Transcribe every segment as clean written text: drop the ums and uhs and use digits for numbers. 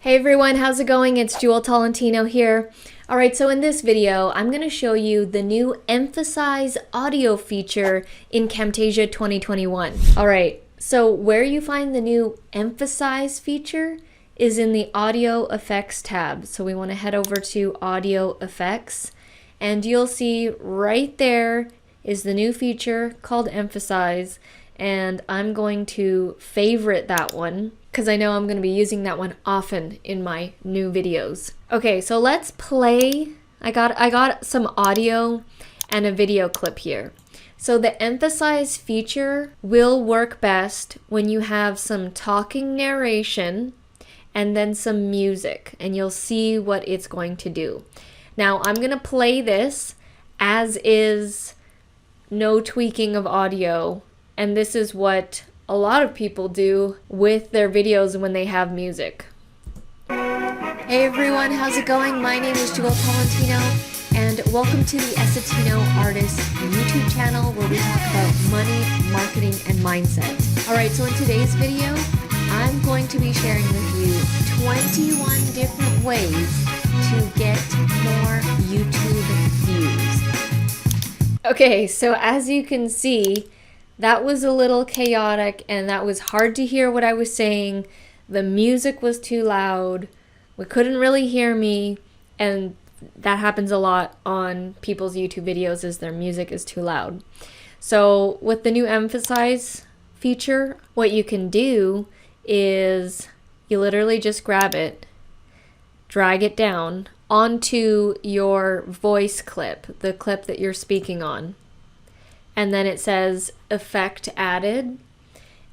Hey everyone, how's it going? It's Jewel Tolentino here. Alright, so in this video, I'm going to show you the new emphasize audio feature in Camtasia 2021. Alright, so where you find the new emphasize feature is in the audio effects tab. So we want to head over to audio effects and you'll see right there is the new feature called emphasize, and I'm going to favorite that one because I know I'm going to be using that one often in my new videos. Okay, so let's play. I got some audio and a video clip here. So the emphasize feature will work best when you have some talking narration and then some music, and you'll see what it's going to do. Now I'm going to play this as is, no tweaking of audio, and this is what a lot of people do with their videos when they have music. Hey everyone, how's it going? My name is Jewel Tolentino and welcome to the essetinoartists YouTube channel where we talk about money, marketing, and mindset. Alright, so in today's video, I'm going to be sharing with you 21 different ways to get more YouTube views. Okay, so as you can see, that was a little chaotic and that was hard to hear what I was saying. The music was too loud. We couldn't really hear me, and that happens a lot on people's YouTube videos is their music is too loud. So with the new emphasize feature, what you can do is you literally just grab it, drag it down onto your voice clip, the clip that you're speaking on. And then it says effect added,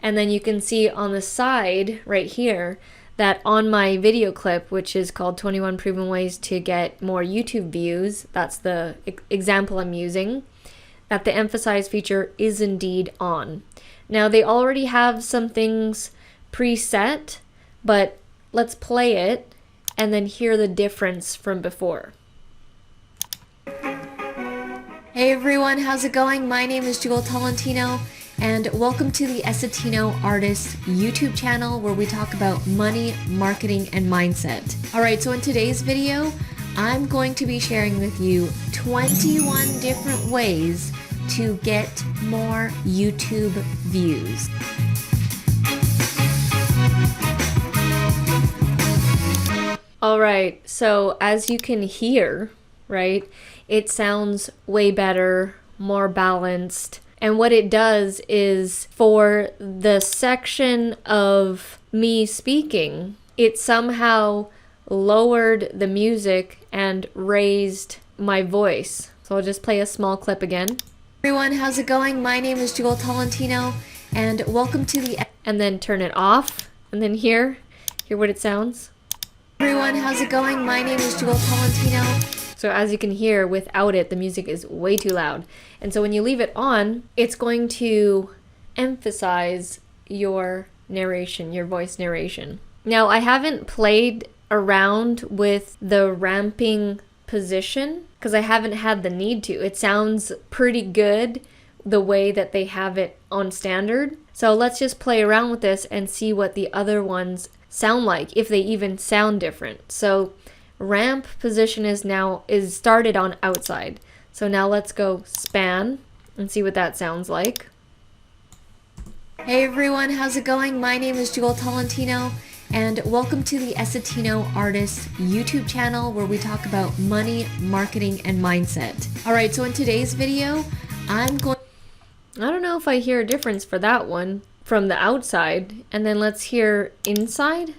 and then you can see on the side right here that on my video clip, which is called 21 proven ways to get more YouTube views, that's the example I'm using, that the emphasize feature is indeed on. Now they already have some things preset, but let's play it and then hear the difference from before. Hey everyone, how's it going? My name is Jewel Tolentino and welcome to the essetinoartists YouTube channel where we talk about money, marketing, and mindset. Alright, so in today's video, I'm going to be sharing with you 21 different ways to get more YouTube views. Alright, so as you can hear, right, it sounds way better, more balanced. And what it does is for the section of me speaking, it somehow lowered the music and raised my voice. So I'll just play a small clip again. Everyone, how's it going? My name is Jewel Tolentino and welcome to the... And then turn it off and then hear what it sounds. Everyone, how's it going? My name is Jewel Tolentino. So as you can hear, without it, the music is way too loud. And so when you leave it on, it's going to emphasize your narration, your voice narration. Now, I haven't played around with the ramping position because I haven't had the need to. It sounds pretty good the way that they have it on standard. So let's just play around with this and see what the other ones sound like, if they even sound different. So ramp position is started on outside. So now let's go span and see what that sounds like. Hey everyone, how's it going? My name is Jewel Tolentino and welcome to the essetinoartists YouTube channel where we talk about money, marketing, and mindset. Alright, so in today's video, I don't know if I hear a difference for that one from the outside, and then let's hear inside.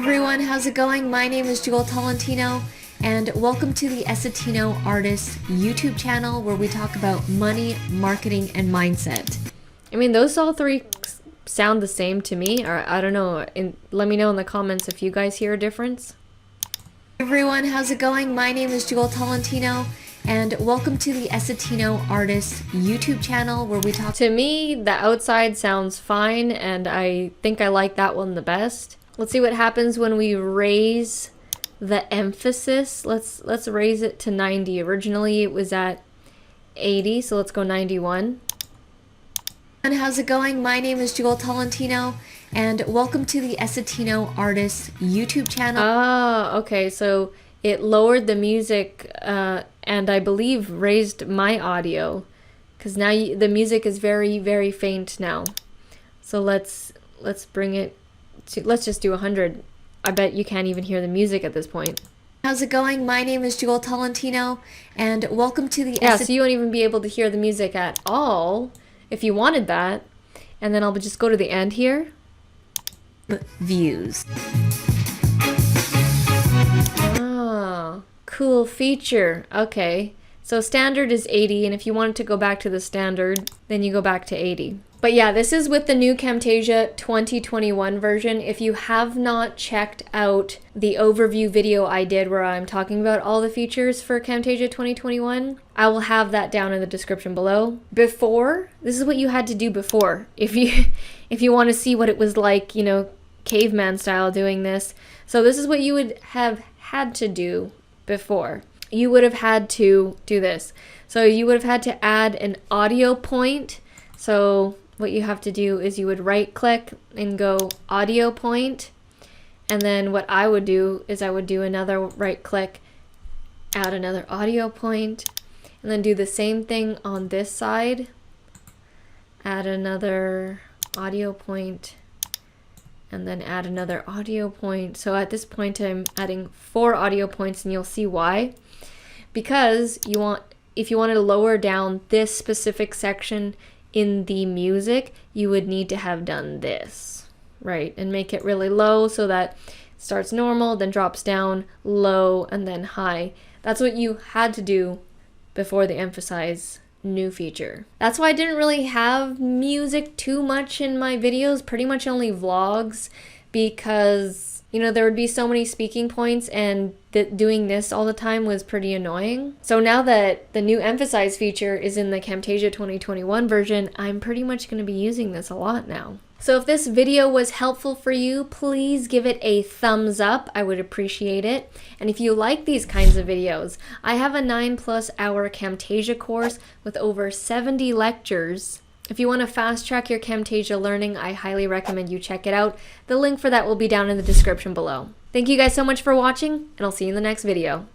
Everyone, how's it going? My name is Jewel Tolentino and welcome to the essetinoartists YouTube channel where we talk about money, marketing, and mindset. I mean, those all three sound the same to me, or I don't know. Let me know in the comments if you guys hear a difference. Everyone, how's it going? My name is Jewel Tolentino and welcome to the essetinoartists YouTube channel where we talk... To me, the outside sounds fine and I think I like that one the best. Let's see what happens when we raise the emphasis. Let's raise it to 90. Originally it was at 80, so let's go 91. And how's it going? My name is Jewel Tolentino and welcome to the essetinoartists YouTube channel. Ah, okay, so it lowered the music and I believe raised my audio, because now the music is very, very faint now. So let's bring it to, let's just do 100. I bet you can't even hear the music at this point. How's it going? My name is Jewel Tolentino, and welcome to the Yeah, so you won't even be able to hear the music at all if you wanted that. And then I'll just go to the end here. Views. Oh, cool feature. Okay. So standard is 80, and if you wanted to go back to the standard, then you go back to 80. But yeah, this is with the new Camtasia 2021 version. If you have not checked out the overview video I did where I'm talking about all the features for Camtasia 2021, I will have that down in the description below. Before, this is what you had to do before. If you want to see what it was like, you know, caveman style doing this. So this is what you would have had to do before. You would have had to do this. So you would have had to add an audio point. So what you have to do is you would right click and go audio point. And then what I would do is I would do another right click, add another audio point, and then do the same thing on this side. Add another audio point, and then add another audio point. So at this point I'm adding 4 audio points, and you'll see why. Because if you wanted to lower down this specific section in the music, you would need to have done this, right? And make it really low so that it starts normal, then drops down, low, and then high. That's what you had to do before the emphasize new feature. That's why I didn't really have music too much in my videos, pretty much only vlogs, because, you know, there would be so many speaking points, and doing this all the time was pretty annoying. So now that the new emphasize feature is in the Camtasia 2021 version, I'm pretty much going to be using this a lot now. So if this video was helpful for you, please give it a thumbs up. I would appreciate it. And if you like these kinds of videos, I have a 9+ hour Camtasia course with over 70 lectures. If you want to fast track your Camtasia learning, I highly recommend you check it out. The link for that will be down in the description below. Thank you guys so much for watching, and I'll see you in the next video.